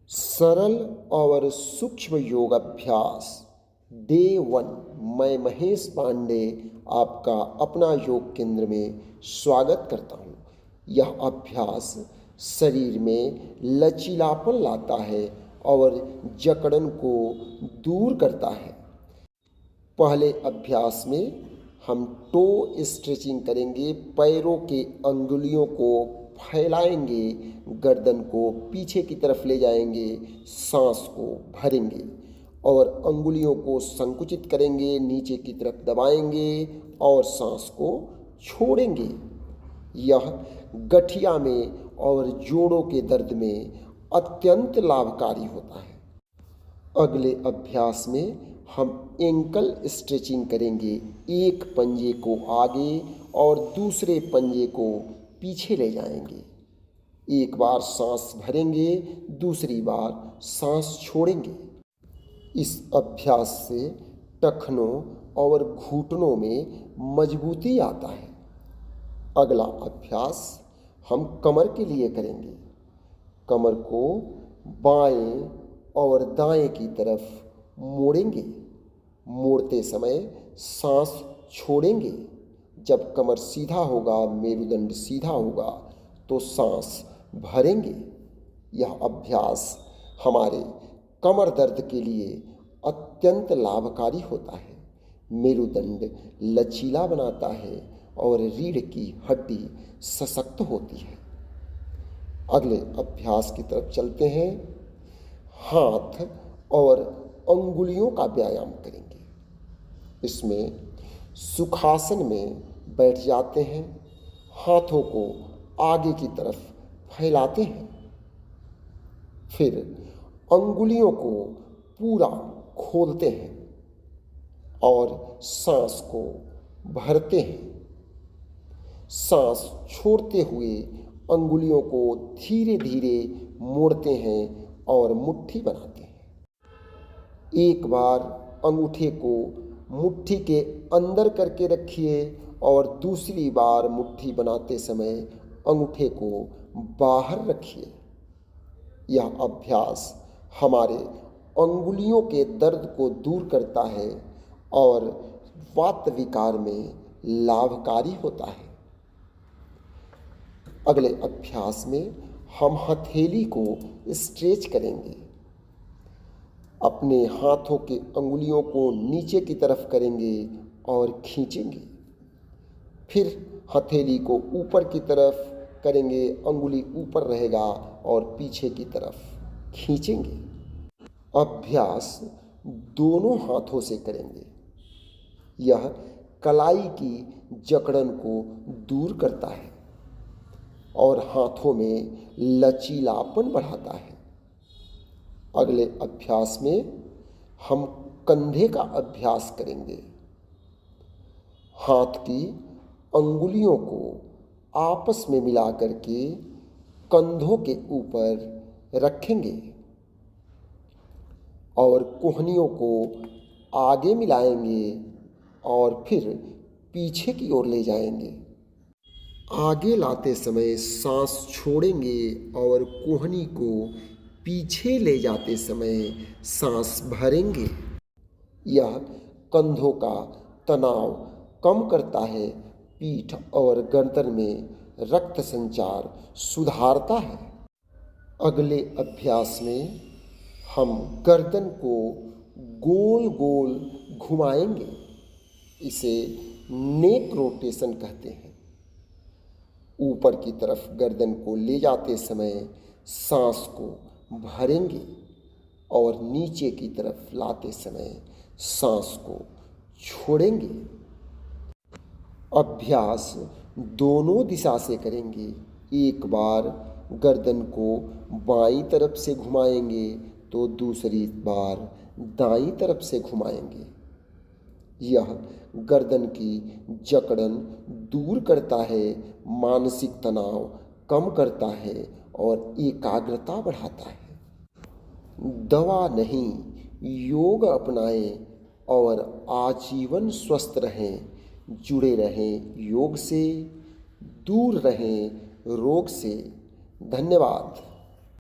सरल और सूक्ष्म योग अभ्यास डे 1। मैं महेश पांडे आपका अपना योग केंद्र में स्वागत करता हूँ। यह अभ्यास शरीर में लचीलापन लाता है और जकड़न को दूर करता है। पहले अभ्यास में हम टो स्ट्रेचिंग करेंगे, पैरों के अंगुलियों को फैलाएंगे, गर्दन को पीछे की तरफ ले जाएंगे, सांस को भरेंगे और अंगुलियों को संकुचित करेंगे, नीचे की तरफ दबाएंगे और सांस को छोड़ेंगे। यह गठिया में और जोड़ों के दर्द में अत्यंत लाभकारी होता है। अगले अभ्यास में हम एंकल स्ट्रेचिंग करेंगे। एक पंजे को आगे और दूसरे पंजे को पीछे ले जाएंगे। एक बार सांस भरेंगे, दूसरी बार सांस छोड़ेंगे। इस अभ्यास से टखनों और घुटनों में मजबूती आता है। अगला अभ्यास हम कमर के लिए करेंगे। कमर को बाएं और दाएं की तरफ मोड़ेंगे। मोड़ते समय सांस छोड़ेंगे। जब कमर सीधा होगा, मेरुदंड सीधा होगा तो सांस भरेंगे। यह अभ्यास हमारे कमर दर्द के लिए अत्यंत लाभकारी होता है। मेरुदंड लचीला बनाता है और रीढ़ की हड्डी सशक्त होती है। अगले अभ्यास की तरफ चलते हैं। हाथ और अंगुलियों का व्यायाम करेंगे। इसमें सुखासन में बैठ जाते हैं, हाथों को आगे की तरफ फैलाते हैं, फिर अंगुलियों को पूरा खोलते हैं और सांस को भरते हैं। सांस छोड़ते हुए अंगुलियों को धीरे धीरे मोड़ते हैं और मुट्ठी बनाते हैं। एक बार अंगूठे को मुट्ठी के अंदर करके रखिए और दूसरी बार मुट्ठी बनाते समय अंगूठे को बाहर रखिए। यह अभ्यास हमारे अंगुलियों के दर्द को दूर करता है और वात विकार में लाभकारी होता है। अगले अभ्यास में हम हथेली को स्ट्रेच करेंगे। अपने हाथों के अंगुलियों को नीचे की तरफ करेंगे और खींचेंगे। फिर हथेली को ऊपर की तरफ करेंगे, अंगुली ऊपर रहेगा और पीछे की तरफ खींचेंगे। अभ्यास दोनों हाथों से करेंगे। यह कलाई की जकड़न को दूर करता है और हाथों में लचीलापन बढ़ाता है। अगले अभ्यास में हम कंधे का अभ्यास करेंगे। हाथ की अंगुलियों को आपस में मिला करके कंधों के ऊपर रखेंगे और कोहनियों को आगे मिलाएंगे और फिर पीछे की ओर ले जाएंगे। आगे लाते समय सांस छोड़ेंगे और कोहनी को पीछे ले जाते समय सांस भरेंगे। यह कंधों का तनाव कम करता है, पीठ और गर्दन में रक्त संचार सुधारता है। अगले अभ्यास में हम गर्दन को गोल गोल घुमाएंगे। इसे नेक रोटेशन कहते हैं। ऊपर की तरफ गर्दन को ले जाते समय सांस को भरेंगे और नीचे की तरफ लाते समय सांस को छोड़ेंगे। अभ्यास दोनों दिशा से करेंगे। एक बार गर्दन को बाईं तरफ से घुमाएंगे तो दूसरी बार दाईं तरफ से घुमाएंगे। यह गर्दन की जकड़न दूर करता है, मानसिक तनाव कम करता है और एकाग्रता बढ़ाता है। दवा नहीं, योग अपनाएं और आजीवन स्वस्थ रहें, जुड़े रहें योग से, दूर रहें रोग से। धन्यवाद।